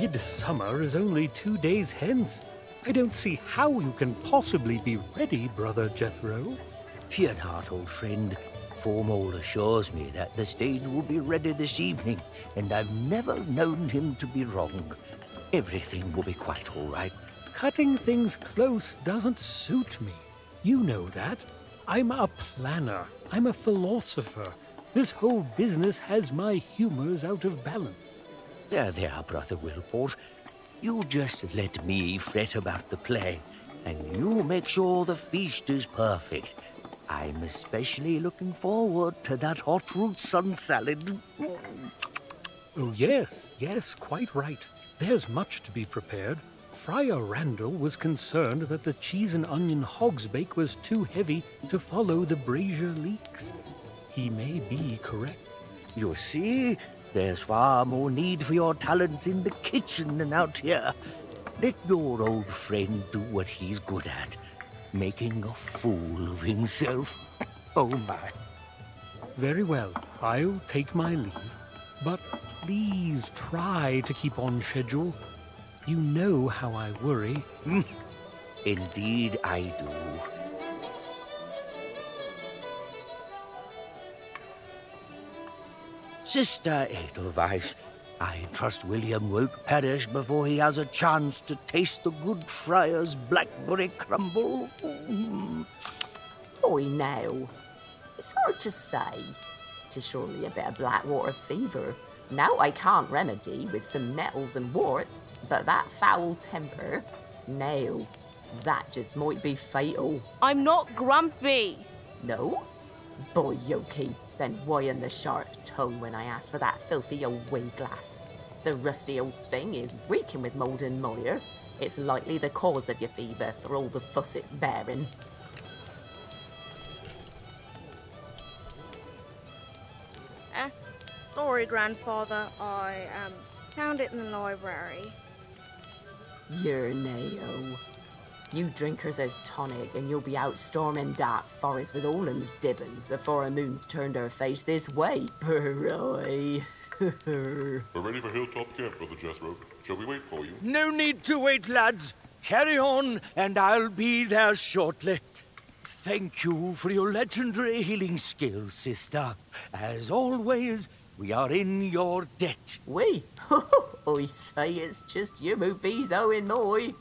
Midsummer is only 2 days hence. I don't see how you can possibly be ready, Brother Jethro. Fear not, old friend. Formal assures me that the stage will be ready this evening, and I've never known him to be wrong. Everything will be quite all right. Cutting things close doesn't suit me. You know that. I'm a planner. I'm a philosopher. This whole business has my humors out of balance. There, Brother Wilport. You just let me fret about the play, and you make sure the feast is perfect. I'm especially looking forward to that hot root sun salad. Oh, yes, quite right. There's much to be prepared. Friar Randall was concerned that the cheese and onion hogsbake was too heavy to follow the brazier leaks. He may be correct. You see, there's far more need for your talents in the kitchen than out here. Let your old friend do what he's good at, making a fool of himself. Oh, my. Very well, I'll take my leave. But please try to keep on schedule. You know how I worry. Indeed I do. Sister Edelweiss, I trust William won't perish before he has a chance to taste the good friar's blackberry crumble. Oi, now. It's hard to say. 'Tis surely a bit of blackwater fever. Now I can't remedy with some nettles and wort, but that foul temper, now, that just might be fatal. I'm not grumpy. No? Boy, Yoki, then why in the sharp tongue when I asked for that filthy old wing glass? The rusty old thing is reeking with mould and mire. It's likely the cause of your fever for all the fuss it's bearing. Sorry, Grandfather. I found it in the library. You're Nao. You drinkers as tonic, and you'll be out storming dark forest with all them's dibbins afore a moon's turned her face this way, Burroy. We're ready for Hilltop Camp, Brother Jethro. Shall we wait for you? No need to wait, lads. Carry on, and I'll be there shortly. Thank you for your legendary healing skills, sister. As always, we are in your debt. We? I say it's just you who be's owing moi.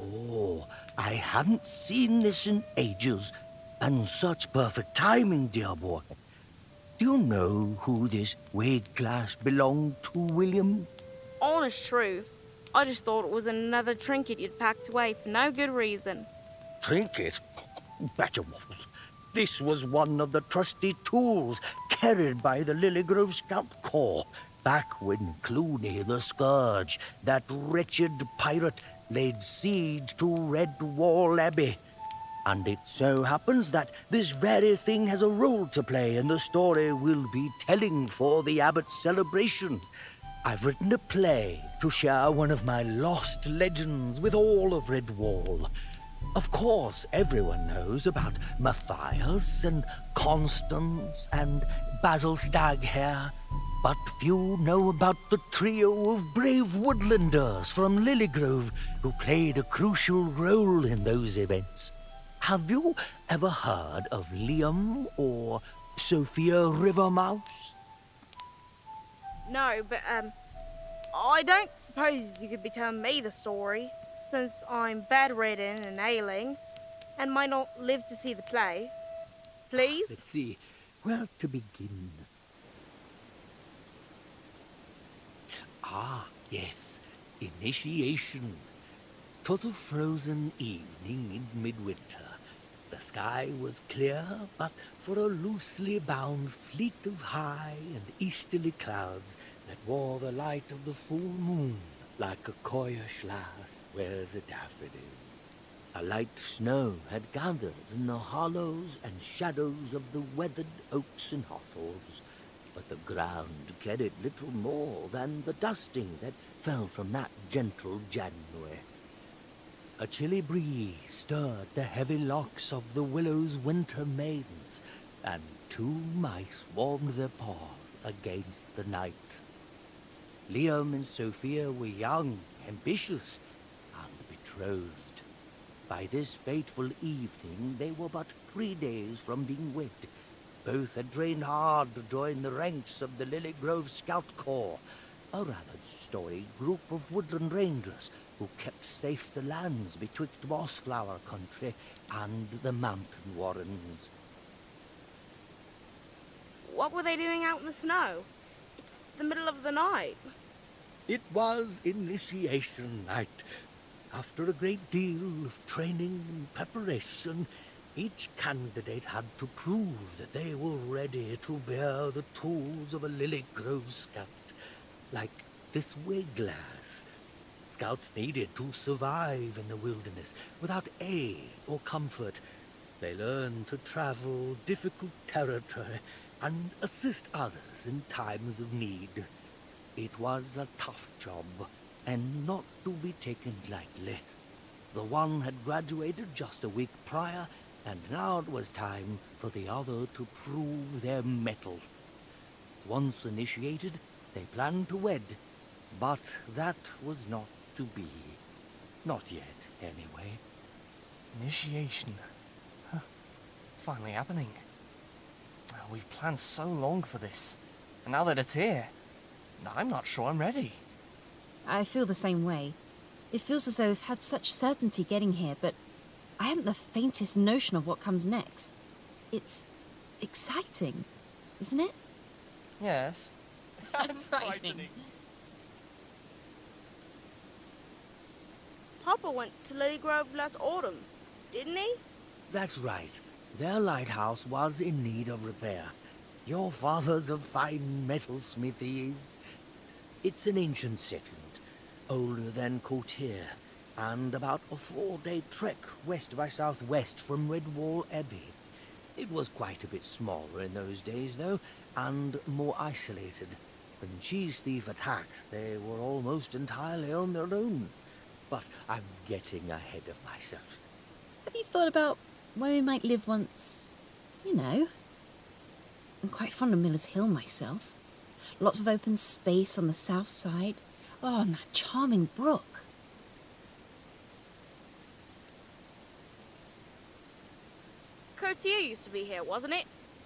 Oh, I haven't seen this in ages, and such perfect timing, dear boy. Do you know who this weighed glass belonged to, William? Honest truth, I just thought it was another trinket you'd packed away for no good reason. Trinket? Batterwaffles. This was one of the trusty tools carried by the Lilygrove Scout Corps back when Clooney the Scourge, that wretched pirate, laid siege to Redwall Abbey. And it so happens that this very thing has a role to play in the story we'll be telling for the Abbot's celebration. I've written a play to share one of my lost legends with all of Redwall. Of course, everyone knows about Matthias and Constance and Basil Staghair, but few know about the trio of brave woodlanders from Lilygrove who played a crucial role in those events. Have you ever heard of Liam or Sophia Rivermouse? No, but, I don't suppose you could be telling me the story, since I'm bedridden and ailing, and might not live to see the play. Please? Let's see, where to begin? Ah, yes, initiation. 'Twas a frozen evening in midwinter. The sky was clear, but for a loosely bound fleet of high and easterly clouds that wore the light of the full moon like a coyish lass wears a daffodil. A light snow had gathered in the hollows and shadows of the weathered oaks and hawthorns, but the ground carried little more than the dusting that fell from that gentle January. A chilly breeze stirred the heavy locks of the willow's winter maidens, and two mice warmed their paws against the night. Liam and Sophia were young, ambitious, and betrothed. By this fateful evening, they were but 3 days from being wed. Both had trained hard to join the ranks of the Lily Grove Scout Corps, a rather storied group of woodland rangers who kept safe the lands betwixt Mossflower Country and the mountain warrens. What were they doing out in the snow? It's the middle of the night. It was initiation night. After a great deal of training and preparation, each candidate had to prove that they were ready to bear the tools of a Lily Grove Scout, like this wiglass. Scouts needed to survive in the wilderness without aid or comfort. They learned to travel difficult territory and assist others in times of need. It was a tough job, and not to be taken lightly. The one had graduated just a week prior, and now it was time for the other to prove their mettle. Once initiated, they planned to wed, but that was not to be. Not yet, anyway. Initiation. Huh. It's finally happening. We've planned so long for this, and now that it's here, I'm not sure I'm ready. I feel the same way. It feels as though we've had such certainty getting here, but I haven't the faintest notion of what comes next. It's exciting, isn't it? Yes. Frightening. Papa went to Lily Grove last autumn, didn't he? That's right. Their lighthouse was in need of repair. Your father's a fine metalsmith he is. It's an ancient settlement, older than Courtier, and about a 4-day trek west by southwest from Redwall Abbey. It was quite a bit smaller in those days, though, and more isolated. When Cheese Thief attacked, they were almost entirely on their own. But I'm getting ahead of myself. Have you thought about where we might live once, you know? I'm quite fond of Miller's Hill myself. Lots of open space on the south side. Oh, and that charming brook. Courtier used to be here, wasn't it?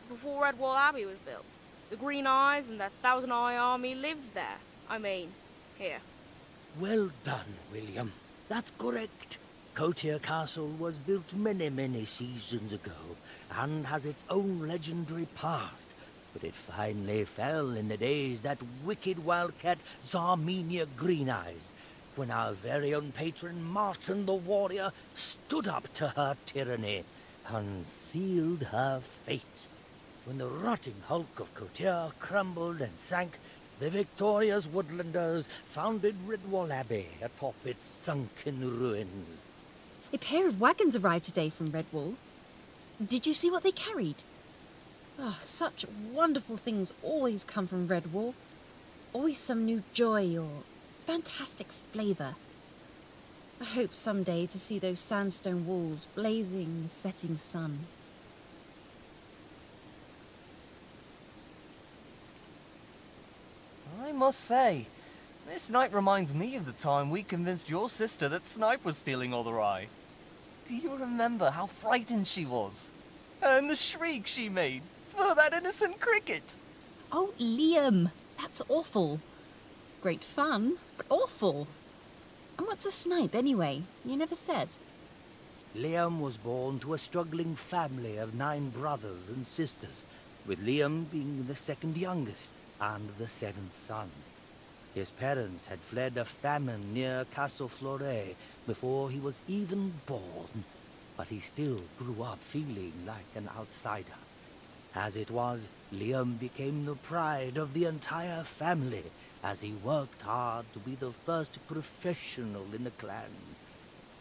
Before Redwall Abbey was built. The Green Eyes and the Thousand Eye Army lived there. I mean, here. Well done, William. That's correct. Courtier Castle was built many, many seasons ago, and has its own legendary past. But it finally fell in the days that wicked wildcat Zarmenia Green Eyes, when our very own patron Martin the Warrior stood up to her tyranny and sealed her fate. When the rotting hulk of Courtier crumbled and sank, the victorious woodlanders founded Redwall Abbey atop its sunken ruins. A pair of wagons arrived today from Redwall. Did you see what they carried? Oh, such wonderful things always come from Redwall. Always some new joy or fantastic flavour. I hope someday to see those sandstone walls blazing in the setting sun. I must say, this night reminds me of the time we convinced your sister that Snipe was stealing all the rye. Do you remember how frightened she was? And the shriek she made for that innocent cricket? Oh, Liam, that's awful. Great fun, but awful. And what's a snipe anyway? You never said. Liam was born to a struggling family of 9 brothers and sisters, with Liam being the second youngest and the 7th son. His parents had fled a famine near Castle Fleuret before he was even born, but he still grew up feeling like an outsider. As it was, Liam became the pride of the entire family as he worked hard to be the first professional in the clan.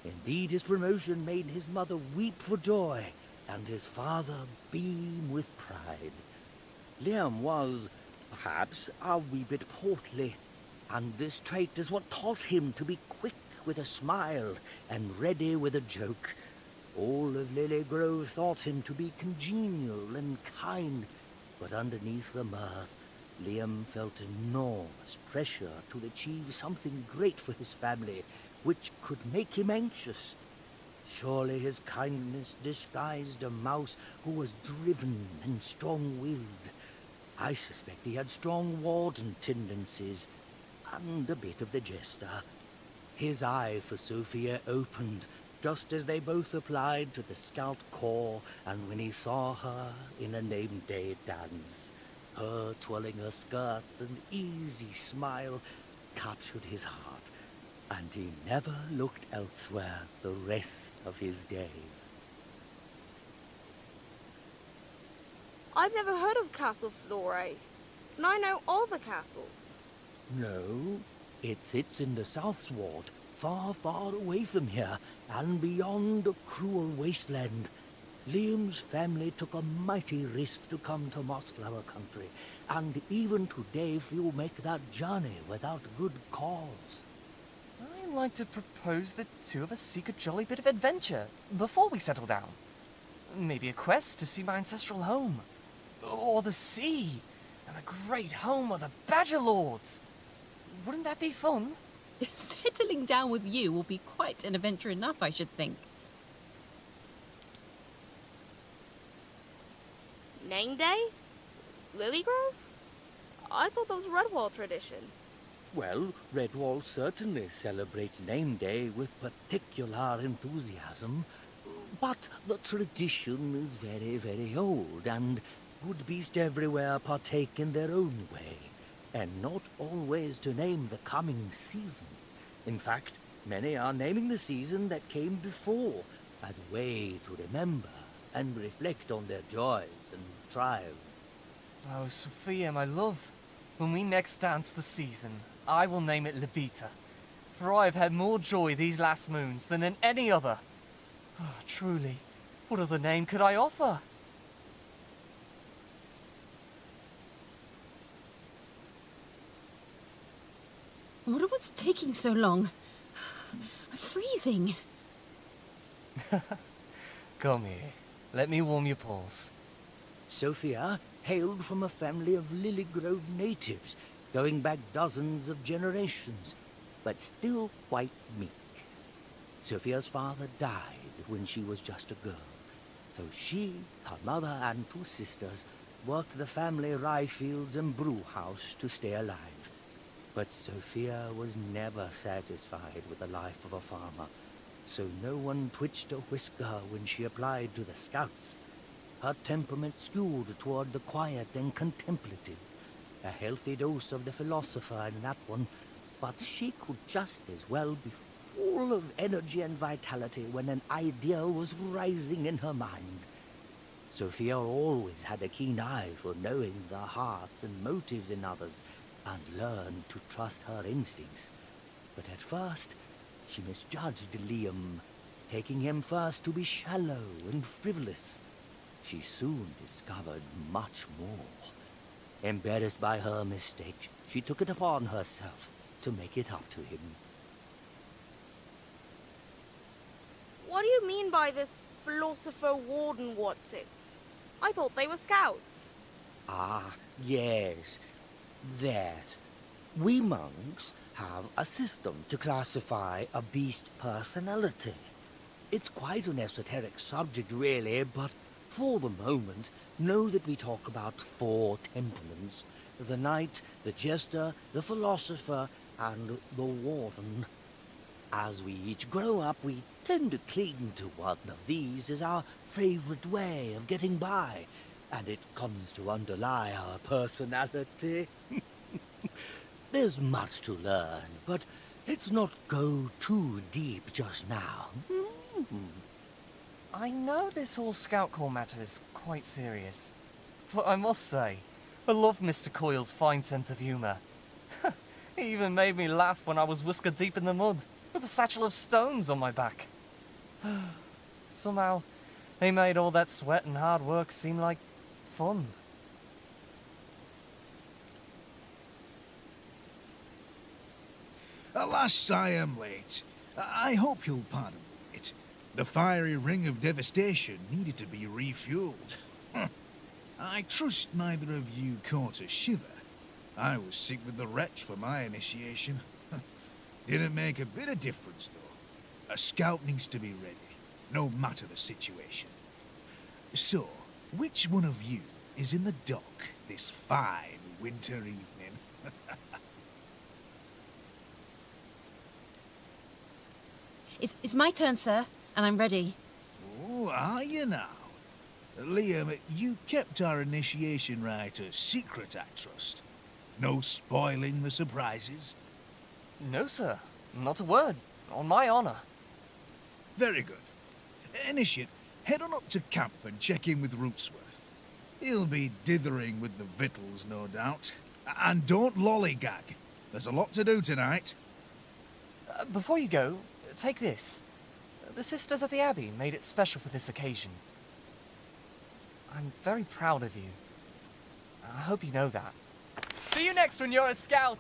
Indeed, his promotion made his mother weep for joy and his father beam with pride. Liam was, perhaps, a wee bit portly, and this trait is what taught him to be quick with a smile and ready with a joke. All of Lily Grove thought him to be congenial and kind, but underneath the mirth, Liam felt enormous pressure to achieve something great for his family, which could make him anxious. Surely his kindness disguised a mouse who was driven and strong-willed. I suspect he had strong warden tendencies, and a bit of the jester. His eye for Sophia opened just as they both applied to the Scout Corps, and when he saw her in a name-day dance, her twirling her skirts and easy smile captured his heart, and he never looked elsewhere the rest of his days. I've never heard of Castle Flore, and I know all the castles. No, it sits in the Southward, far, far away from here, and beyond a cruel wasteland. Liam's family took a mighty risk to come to Mossflower Country, and even today few make that journey without good cause. I'd like to propose that two of us seek a jolly bit of adventure before we settle down. Maybe a quest to see my ancestral home. Or the sea, and the great home of the Badger Lords. Wouldn't that be fun? Settling down with you will be quite an adventure enough, I should think. Name Day? Lilygrove? I thought that was a Redwall tradition. Well, Redwall certainly celebrates Name Day with particular enthusiasm, but the tradition is very, very old, and good beasts everywhere partake in their own way, and not always to name the coming season. In fact, many are naming the season that came before, as a way to remember and reflect on their joys and trials. Oh, Sophia, my love, when we next dance the season, I will name it Levita, for I have had more joy these last moons than in any other. Oh, truly, what other name could I offer? I wonder what's taking so long. I'm freezing. Come here, let me warm your paws. Sophia hailed from a family of Lily Grove natives, going back dozens of generations, but still quite meek. Sophia's father died when she was just a girl, so she, her mother, and two sisters worked the family rye fields and brew house to stay alive. But Sophia was never satisfied with the life of a farmer, so no one twitched a whisker when she applied to the Scouts. Her temperament skewed toward the quiet and contemplative, a healthy dose of the philosopher in that one, but she could just as well be full of energy and vitality when an idea was rising in her mind. Sophia always had a keen eye for knowing the hearts and motives in others, and learned to trust her instincts. But at first, she misjudged Liam, taking him first to be shallow and frivolous. She soon discovered much more. Embarrassed by her mistake, she took it upon herself to make it up to him. What do you mean by this philosopher warden whatsits? I thought they were scouts. Ah, yes. That. We monks have a system to classify a beast's personality. It's quite an esoteric subject, really, but for the moment, know that we talk about 4 temperaments: the knight, the jester, the philosopher, and the warden. As we each grow up, we tend to cling to one of these as our favorite way of getting by, and it comes to underlie our personality. There's much to learn, but let's not go too deep just now. I know this whole Scout Corps matter is quite serious, but I must say, I love Mr. Coyle's fine sense of humour. He even made me laugh when I was whisker deep in the mud, with a satchel of stones on my back. Somehow, he made all that sweat and hard work seem like fun. Alas, I am late. I hope you'll pardon me. The fiery ring of devastation needed to be refueled. I trust neither of you caught a shiver. I was sick with the retch for my initiation. Didn't make a bit of difference, though. A scout needs to be ready, no matter the situation. So, which one of you is in the dock this fine winter evening? It's my turn, sir, and I'm ready. Oh, are you now? Liam, you kept our initiation rite a secret, I trust. No spoiling the surprises? No, sir. Not a word. On my honor. Very good. Initiate, head on up to camp and check in with Rootsworth. He'll be dithering with the victuals, no doubt. And don't lollygag. There's a lot to do tonight. Before you go, take this. The Sisters of the Abbey made it special for this occasion. I'm very proud of you. I hope you know that. See you next when you're a scout!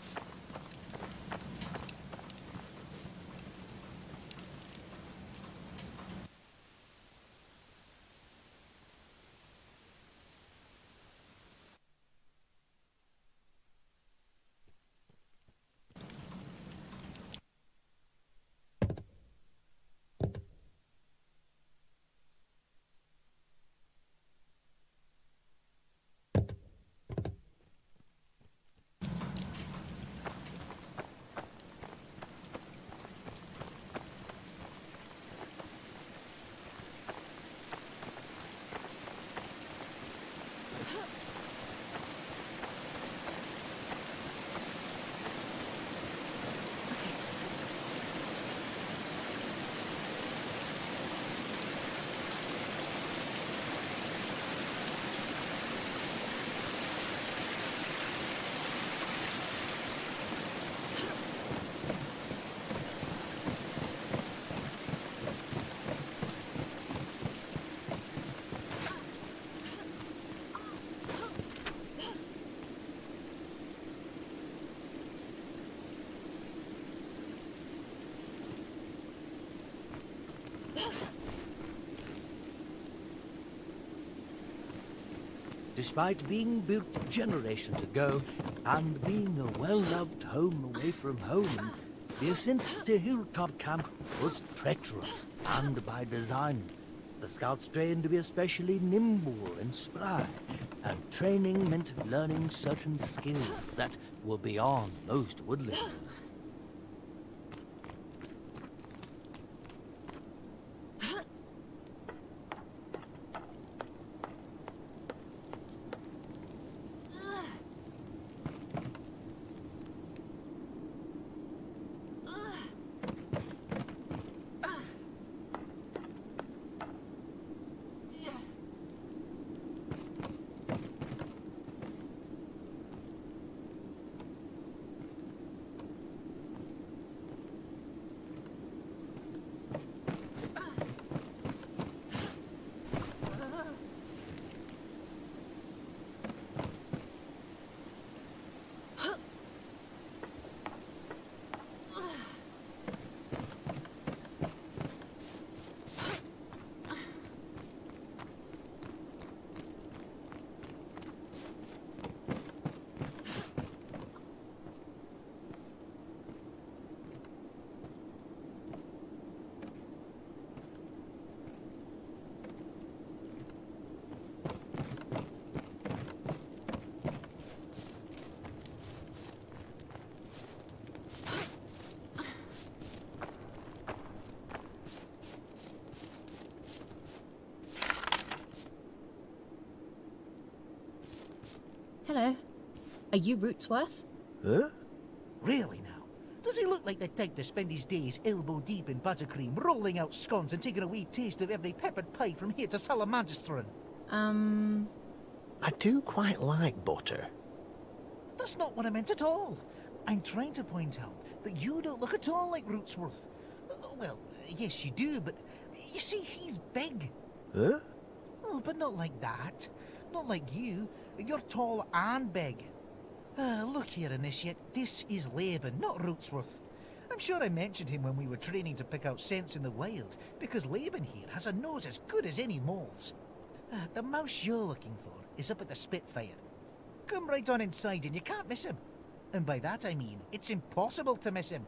Despite being built generations ago and being a well-loved home away from home, the ascent to Hilltop Camp was treacherous and by design. The scouts trained to be especially nimble and spry, and training meant learning certain skills that were beyond most woodlanders. Hello. Are you Rootsworth? Huh? Really now? Does he look like the type to spend his days elbow deep in buttercream, rolling out scones and taking a wee taste of every peppered pie from here to Salamagistron? I do quite like butter. That's not what I meant at all. I'm trying to point out that you don't look at all like Rootsworth. Well, yes you do, but you see, he's big. Huh? Oh, but not like that. Not like you. You're tall and big. Look here, Initiate. This is Laban, not Rootsworth. I'm sure I mentioned him when we were training to pick out scents in the wild, because Laban here has a nose as good as any mole's. The mouse you're looking for is up at the Spitfire. Come right on inside and you can't miss him. And by that I mean, it's impossible to miss him.